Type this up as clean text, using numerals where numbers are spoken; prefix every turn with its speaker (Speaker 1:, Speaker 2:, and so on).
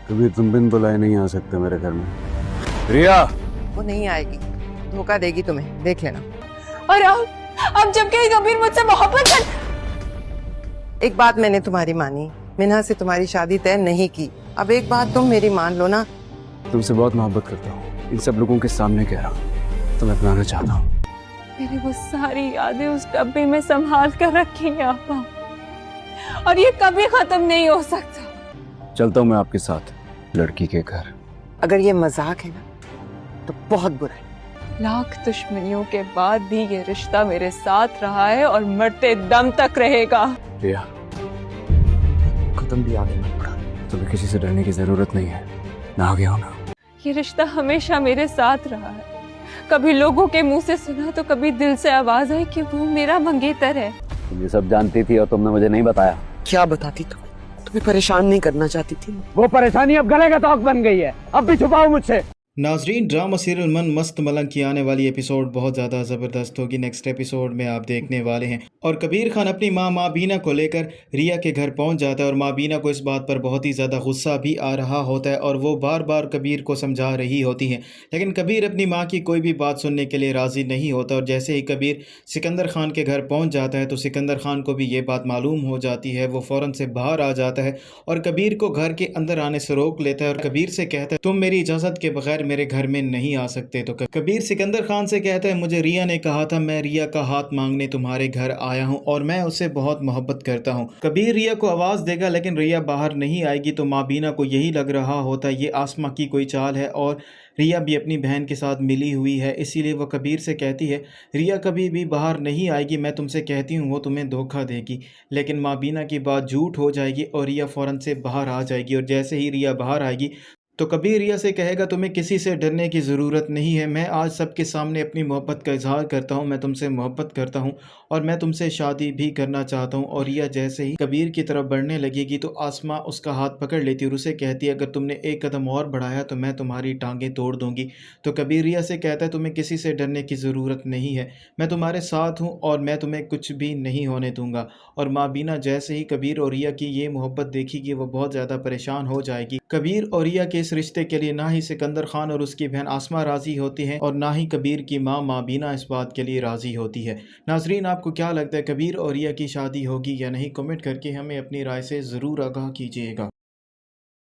Speaker 1: कभी तुम बिन बुलाए नहीं आ सकते मेरे घर में। रिया,
Speaker 2: वो नहीं आएगी, धोखा देगी तुम्हें, देख लेना।
Speaker 3: और अब जब कहीं कबीर मुझसे मोहब्बत कर।
Speaker 2: एक बात मैंने तुम्हारी मानी, मिन्हा से तुम्हारी शादी तय नहीं की। अब एक बात तुम मेरी मान लो ना।
Speaker 1: तुमसे बहुत मोहब्बत करता हूँ, इन सब लोगों के सामने कह रहा हूँ। तुम्हें अपनाना चाहता हूँ।
Speaker 3: मैंने वो सारी यादें उस डब्बे में संभाल कर रखी हैं आपा, और ये कभी खत्म नहीं हो सकता।
Speaker 1: चलता हूँ मैं आपके साथ लड़की के घर।
Speaker 2: अगर ये मजाक है ना तो बहुत बुरा है।
Speaker 3: लाख दुश्मनियों के बाद भी ये रिश्ता मेरे साथ रहा है और मरते दम तक रहेगा।
Speaker 1: रिया, कदम भी आगे मत बढ़ा। तुम्हें किसी से डरने की जरूरत नहीं है, मैं आ गया हूं ना।
Speaker 3: ये रिश्ता हमेशा मेरे साथ रहा है। कभी लोगों के मुंह से सुना तो कभी दिल से आवाज आई कि वो मेरा मंगेतर है।
Speaker 1: तुम ये सब जानती थी और तुमने मुझे नहीं बताया।
Speaker 2: क्या बताती तुम्हें परेशान नहीं करना चाहती थी।
Speaker 1: वो परेशानी अब गले का तौक बन गई है, अब भी छुपाओ मुझसे।
Speaker 4: नाजरीन, ड्रामा सीरियल मन मस्त मलंग की आने वाली एपिसोड बहुत ज़्यादा ज़बरदस्त होगी। नेक्स्ट एपिसोड में आप देखने वाले हैं। और कबीर खान अपनी माँ बीना को लेकर रिया के घर पहुंच जाता है और माँ बीना को इस बात पर बहुत ही ज़्यादा गुस्सा भी आ रहा होता है और वो बार बार कबीर को समझा रही होती हैं, लेकिन कबीर अपनी माँ की कोई भी बात सुनने के लिए राज़ी नहीं होता। और जैसे ही कबीर सिकंदर खान के घर पहुँच जाता है तो सिकंदर खान को भी ये बात मालूम हो जाती है। वो फ़ौरन से बाहर आ जाता है और कबीर को घर के अंदर आने से रोक लेता है और कबीर से कहता है, तुम मेरी इजाज़त के बगैर मेरे घर में नहीं आ सकते। तो कबीर सिकंदर खान से कहता है, मुझे रिया ने कहा था, मैं रिया का हाथ मांगने तुम्हारे घर आया हूं और मैं उससे बहुत मोहब्बत करता हूं। कबीर रिया को आवाज़ देगा लेकिन रिया बाहर नहीं आएगी। तो माँ बीना को यही लग रहा होता है ये आसमा की कोई चाल है और रिया भी अपनी बहन के साथ मिली हुई है, इसीलिए वो कबीर से कहती है, रिया कभी भी बाहर नहीं आएगी, मैं तुमसे कहती हूँ वो तुम्हें धोखा देगी। लेकिन माँ बीना की बात झूठ हो जाएगी और रिया फ़ौरन से बाहर आ जाएगी। और जैसे ही रिया बाहर आएगी तो कबीर रिया से कहेगा, तुम्हें किसी से डरने की ज़रूरत नहीं है, मैं आज सबके सामने अपनी मोहब्बत का इजहार करता हूँ, मैं तुमसे मोहब्बत करता हूँ और मैं तुमसे शादी भी करना चाहता हूँ। और रिया जैसे ही कबीर की तरफ बढ़ने लगेगी तो आसमा उसका हाथ पकड़ लेती है और उसे कहती है, अगर तुमने एक कदम और बढ़ाया तो मैं तुम्हारी टांगें तोड़ दूंगी। तो कबीर रिया से कहता है, तुम्हें किसी से डरने की ज़रूरत नहीं है, मैं तुम्हारे साथ हूँ और मैं तुम्हें कुछ भी नहीं होने दूंगा। और माँ बीना जैसे ही कबीर और रिया की ये मोहब्बत देखेगी वो बहुत ज़्यादा परेशान हो जाएगी। कबीर और रिया के इस रिश्ते के लिए ना ही सिकंदर खान और उसकी बहन आसमा राज़ी होती हैं और ना ही कबीर की माँ बीना इस बात के लिए राज़ी होती है। नाजरीन, आपको क्या लगता है, कबीर और रिया की शादी होगी या नहीं? कमेंट करके हमें अपनी राय से ज़रूर आगाह कीजिएगा।